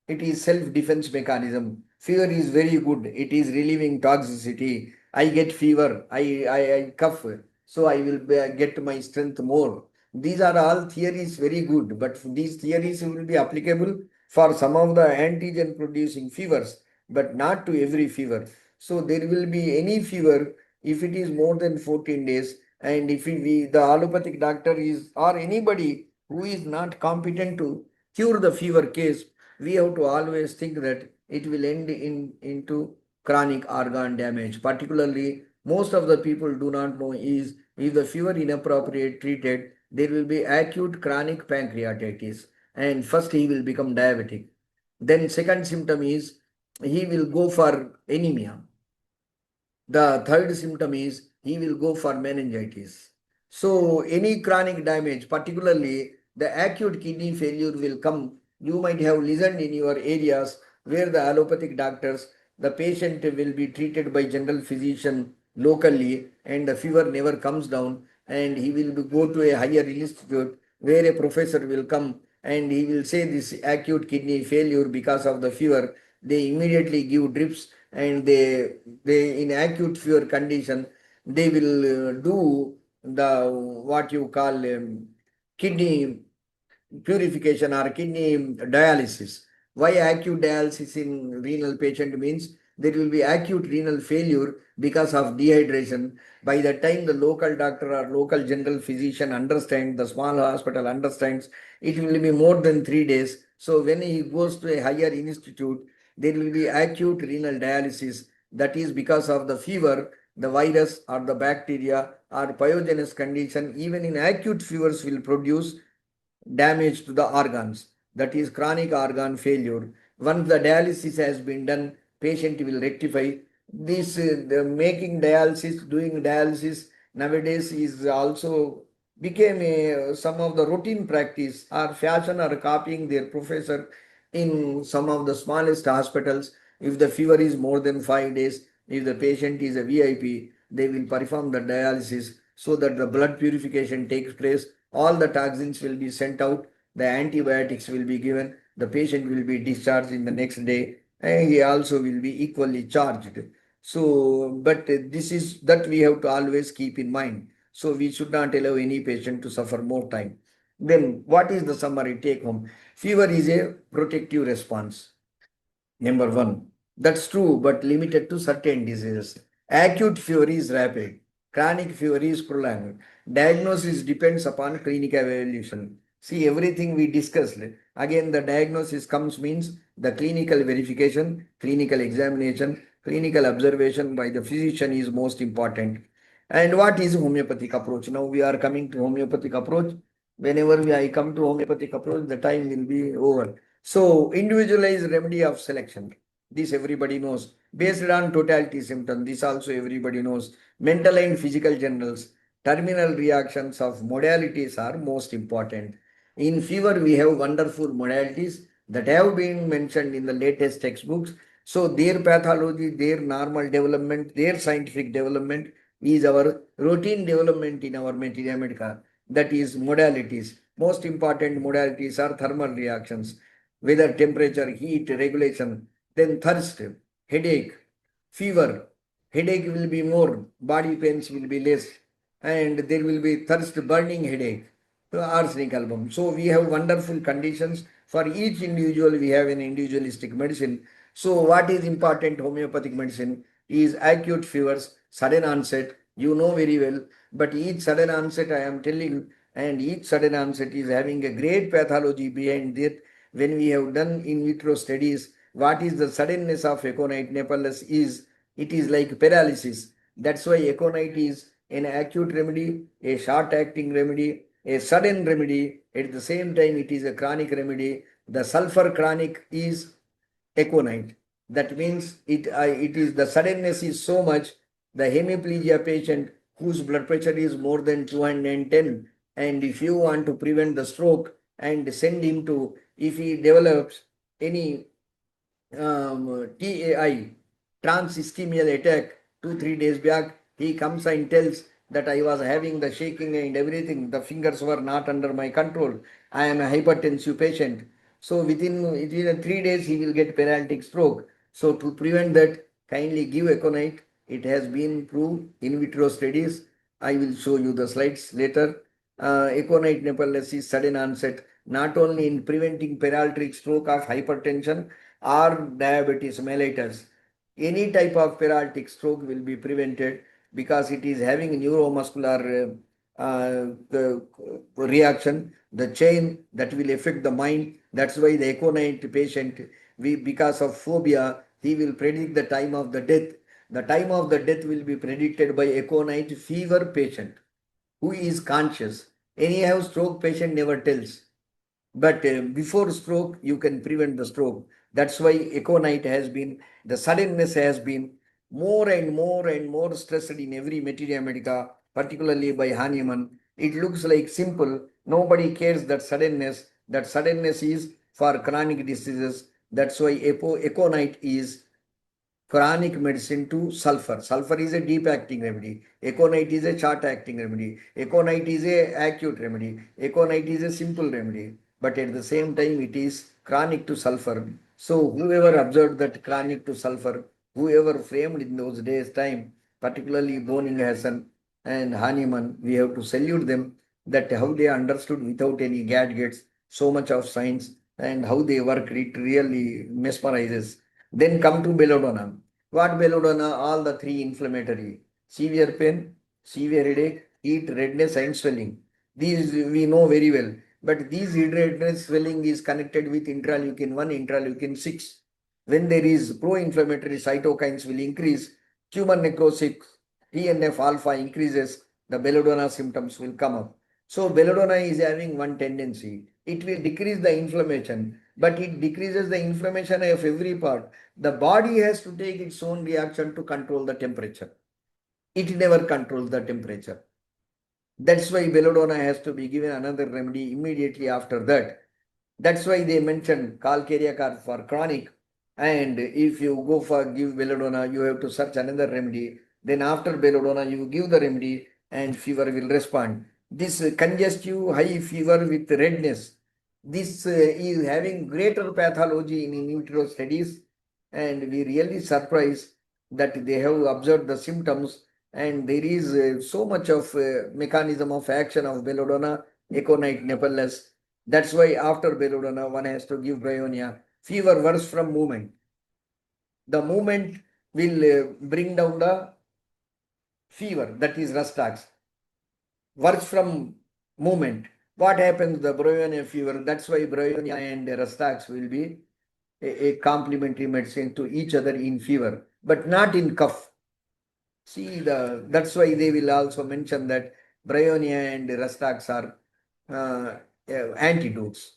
it is self-defense mechanism. Fever is very good. It is relieving toxicity. I get fever. I cough. So I will get my strength more. These are all theories very good, but these theories will be applicable for some of the antigen producing fevers, but not to every fever. So there will be any fever if it is more than 14 days, and if the allopathic doctor is or anybody who is not competent to cure the fever case, we have to always think that it will end into chronic organ damage. Particularly, most of the people do not know is if the fever inappropriate treated, there will be acute chronic pancreatitis, and first he will become diabetic. Then second symptom is he will go for anemia. The third symptom is he will go for meningitis. So any chronic damage, particularly the acute kidney failure will come. You might have listened in your areas where the allopathic doctors, the patient will be treated by general physician locally and the fever never comes down and he will go to a higher institute where a professor will come and he will say this acute kidney failure because of the fever. They immediately give drips and they in acute fever condition they will do the what you call kidney purification or kidney dialysis. Why acute dialysis in renal patient means there will be acute renal failure because of dehydration. By the time the local doctor or local general physician understands, the small hospital understands, it will be more than 3 days. So when he goes to a higher institute, there will be acute renal dialysis. That is because of the fever, the virus or the bacteria or pyogenesis condition. Even in acute fevers will produce damage to the organs, that is chronic organ failure. Once the dialysis has been done, patient will rectify. This the making dialysis, doing dialysis nowadays is also became some of the routine practice or fashion or copying their professor in some of the smallest hospitals. If the fever is more than 5 days, if the patient is a VIP, they will perform the dialysis so that the blood purification takes place, all the toxins will be sent out, the antibiotics will be given, the patient will be discharged in the next day, and he also will be equally charged. So, but this is that we have to always keep in mind. So, we should not allow any patient to suffer more time. Then, what is the summary take home? Fever is a protective response. Number one. That's true, but limited to certain diseases. Acute fever is rapid. Chronic fever is prolonged. Diagnosis depends upon clinical evaluation. See, everything we discussed. Again, the diagnosis comes means the clinical verification, clinical examination, clinical observation by the physician is most important. And what is homeopathic approach? Now we are coming to homeopathic approach. Whenever I come to homeopathic approach, the time will be over. So, individualized remedy of selection. This everybody knows. Based on totality symptom. This also everybody knows. Mental and physical generals. Terminal reactions of modalities are most important. In fever, we have wonderful modalities that have been mentioned in the latest textbooks. So, their pathology, their normal development, their scientific development is our routine development in our materia medica. That is modalities. Most important modalities are thermal reactions, weather, temperature, heat, regulation, then thirst, headache, fever. Headache will be more, body pains will be less, and there will be thirst, burning headache, arsenic album. So we have wonderful conditions. For each individual, we have an individualistic medicine. So what is important homeopathic medicine is acute fevers, sudden onset, you know very well, but each sudden onset I am telling, and each sudden onset is having a great pathology behind it. When we have done in vitro studies, what is the suddenness of aconite nepalus is, it is like paralysis. That's why aconite is an acute remedy, a short acting remedy, a sudden remedy. At the same time, it is a chronic remedy. The sulfur chronic is aconite. That means it is the suddenness is so much. The hemiplegia patient whose blood pressure is more than 210, and if you want to prevent the stroke and send him to, if he develops any TAI, trans ischemial attack, 2-3 days back, he comes and tells that I was having the shaking and everything. The fingers were not under my control. I am a hypertensive patient. So within 3 days, he will get paralytic stroke. So to prevent that, kindly give aconite. It has been proved in vitro studies. I will show you the slides later. Aconite nepalus sudden onset, not only in preventing paralytic stroke of hypertension or diabetes mellitus. Any type of paralytic stroke will be prevented because it is having neuromuscular reaction, the chain that will affect the mind. That's why the aconite patient, because of phobia, he will predict the time of the death. The time of the death will be predicted by aconite fever patient who is conscious. Anyhow, stroke patient never tells. But before stroke, you can prevent the stroke. That's why aconite has been, the suddenness has been more and more and more stressed in every materia medica particularly by Hahnemann. It looks like simple. Nobody cares that suddenness. That suddenness is for chronic diseases. That's why Econite is chronic medicine to sulfur. Sulfur is a deep acting remedy. Econite is a short acting remedy. Econite is a acute remedy. Econite is a simple remedy. But at the same time, it is chronic to sulfur. So whoever observed that chronic to sulfur, whoever framed in those days time, particularly Boninghausen and Hahnemann, we have to salute them that how they understood without any gadgets so much of science and how they work. It really mesmerizes. Then come to belladonna. What belladonna? All the three inflammatory. Severe pain, severe headache, heat, redness and swelling. These we know very well. But these heat, redness, swelling is connected with interleukin 1, interleukin 6. When there is pro-inflammatory cytokines will increase, tumor necrosis, TNF alpha increases, the belladonna symptoms will come up. So belladonna is having one tendency. It will decrease the inflammation, but it decreases the inflammation of every part. The body has to take its own reaction to control the temperature. It never controls the temperature. That's why belladonna has to be given another remedy immediately after that. That's why they mentioned Calcaria for chronic. And if you go for give belladonna, you have to search another remedy. Then after belladonna, you give the remedy and fever will respond. This congestive high fever with redness, this is having greater pathology in vitro studies, and we really surprised that they have observed the symptoms, and there is so much of mechanism of action of belladonna, Econite nepellus. That's why after belladonna, one has to give bryonia. Fever worse from movement. The movement will bring down the fever, that is Rustax. Works from movement. What happens? The bryonia fever. That's why bryonia and Rustax will be a complementary medicine to each other in fever, but not in cough. See, that's why they will also mention that bryonia and Rustax are antidotes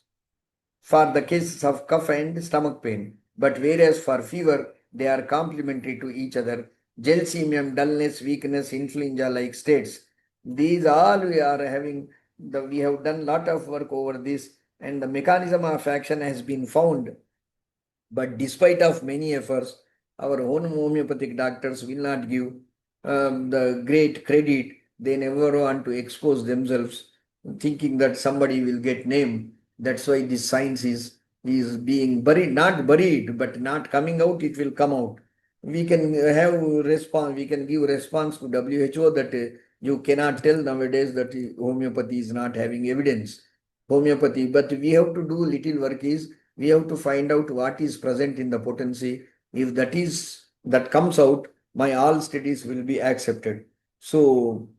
for the cases of cough and stomach pain. But whereas for fever, they are complementary to each other. Gelsemium, dullness, weakness, influenza-like states. These all we are having, we have done lot of work over this, and the mechanism of action has been found. But despite of many efforts, our own homeopathic doctors will not give the great credit. They never want to expose themselves, thinking that somebody will get named. That's why this science is being buried, not buried, but not coming out. It will come out. We can have response. We can give response to WHO that you cannot tell nowadays that homeopathy is not having evidence. Homeopathy, but we have to do little work. Is we have to find out what is present in the potency. If that comes out, my all studies will be accepted. So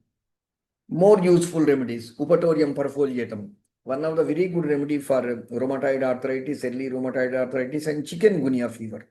more useful remedies. Upatorium perfoliatum, one of the very good remedy for rheumatoid arthritis, early rheumatoid arthritis and chikungunya fever.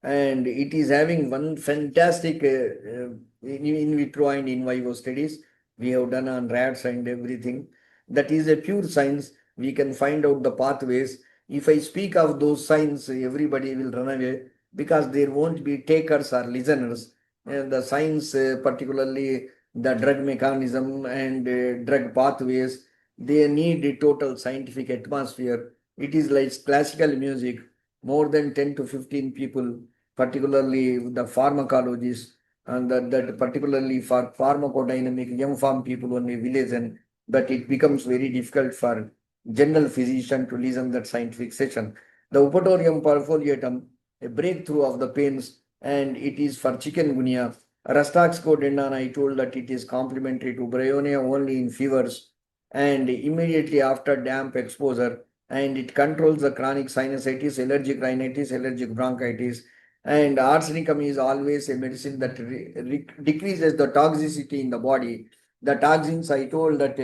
And it is having one fantastic in vitro and in vivo studies we have done on rats and everything. That is a pure science. We can find out the pathways. If I speak of those science, everybody will run away because there won't be takers or listeners. And the science, particularly the drug mechanism and drug pathways, they need a total scientific atmosphere. It is like classical music. More than 10 to 15 people, particularly the pharmacologists, and that particularly for pharmacodynamic young farm people only will listen, but it becomes very difficult for general physician to listen that scientific session. The Upatorium perfoliatum, a breakthrough of the pains, and it is for chikungunya. Rastaxcodendan, I told that it is complementary to bryonia only in fevers and immediately after damp exposure, and it controls the chronic sinusitis, allergic rhinitis, allergic bronchitis. And arsenicum is always a medicine that decreases the toxicity in the body. The toxins, I told that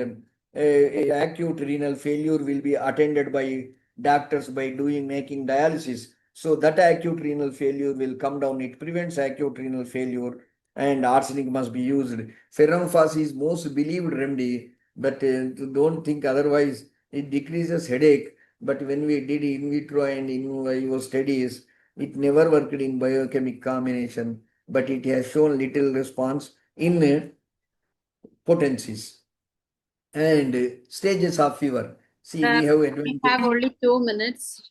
acute renal failure will be attended by doctors by making dialysis. So that acute renal failure will come down. It prevents acute renal failure, and arsenic must be used. Ferrum-Fas is most believed remedy, but don't think otherwise. It decreases headache. But when we did in vitro and in vivo studies, it never worked in biochemic combination, but it has shown little response in potencies and stages of fever. See, we have We advantage. have only 2 minutes.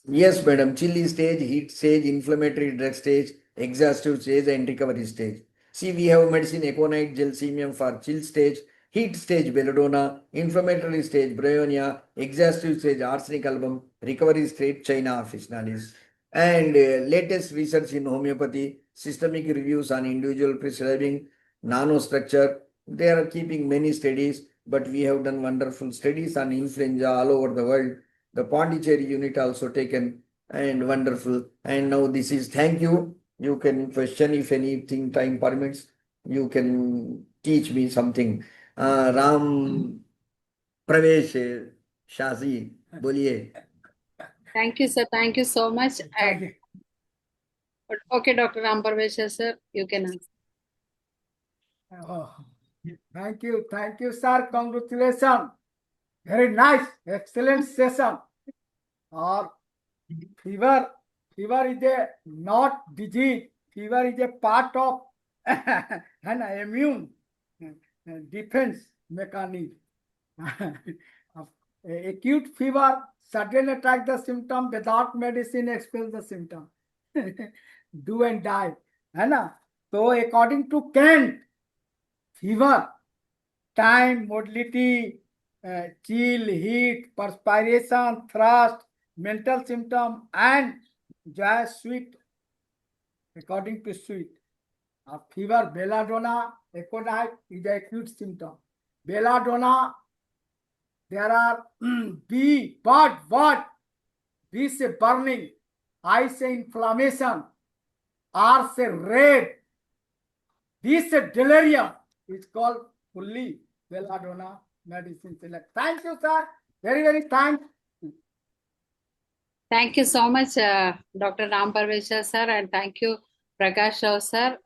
Yes, madam. Chilly stage, heat stage, inflammatory drug stage, exhaustive stage, and recovery stage. See, we have medicine Econite gelsemium for chill stage, heat stage belladonna, inflammatory stage bryonia, exhaustive stage arsenic album, recovery stage China officinalis. And latest research in homeopathy, systemic reviews on individual prescribing, nanostructure. They are keeping many studies, but we have done wonderful studies on influenza all over the world. The Pondicherry unit also taken and wonderful. And now this is thank you. You can question if anything time permits. You can teach me something. Ram Pravesh Shazi, boliye. Thank you, sir. Thank you so much. Thank you. Okay, Dr. Ramparvesha, sir, you can answer. Oh, thank you, sir. Congratulations. Very nice, excellent session. Or fever is a not disease. Fever is a part of an immune defense mechanism. Acute fever suddenly attack the symptom without medicine expels the symptom. Do and die. है ना? So according to Kant, fever, time, modality, chill, heat, perspiration, thrust, mental symptom, and joy sweet, according to sweet. Fever, belladonna, econite is the acute symptom. Belladonna, there are B, what? B say burning, I say inflammation, R say red, D say delirium. It's called fully belladonna medicine select. Thank you, sir. Very thanks. Thank you so much, Dr. Ramparvesha, sir, and thank you, Prakash Rao, sir,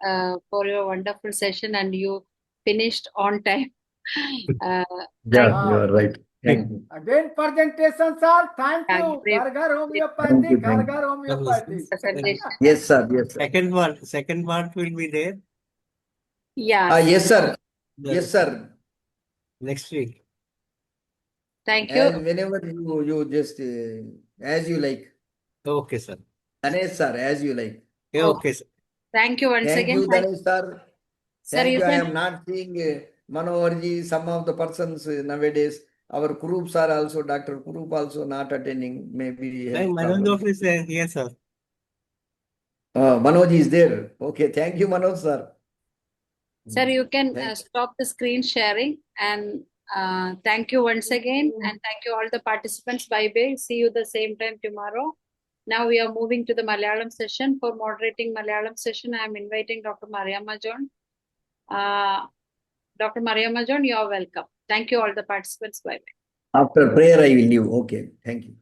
for your wonderful session, and you finished on time. Yeah, you are right. Thank you. Again, presentation, sir. Thank you. Great. Ghar homeopathy, ghar homeopathy. Presentation. Yes, sir. Yes, sir. Second part will be there Yeah. Yes, sir. the Yes, sir. next week. Thank As you. whenever you just as you like. Okay, sir. Ganesh sir, as you like. Yeah, okay, sir. Thank you once Thank again. you, Ganesh sir. Sir, Thank you you. I can. am not seeing Manoharji, some of the persons nowadays. Our groups are also, Dr. Kurup also not attending, maybe health Manoj problems. is here, sir. Manoj is there. Okay, thank you, Manoj sir. Sir, you can Thank you. stop the screen sharing, and thank you once again, and thank you all the participants. Bye-bye. See you the same time tomorrow. Now we are moving to the Malayalam session. For moderating Malayalam session, I am inviting Dr. Mariamma John. Dr. Mariamma John, you are welcome. Thank you all the participants. Bye-bye. After prayer, I will leave. Okay, thank you.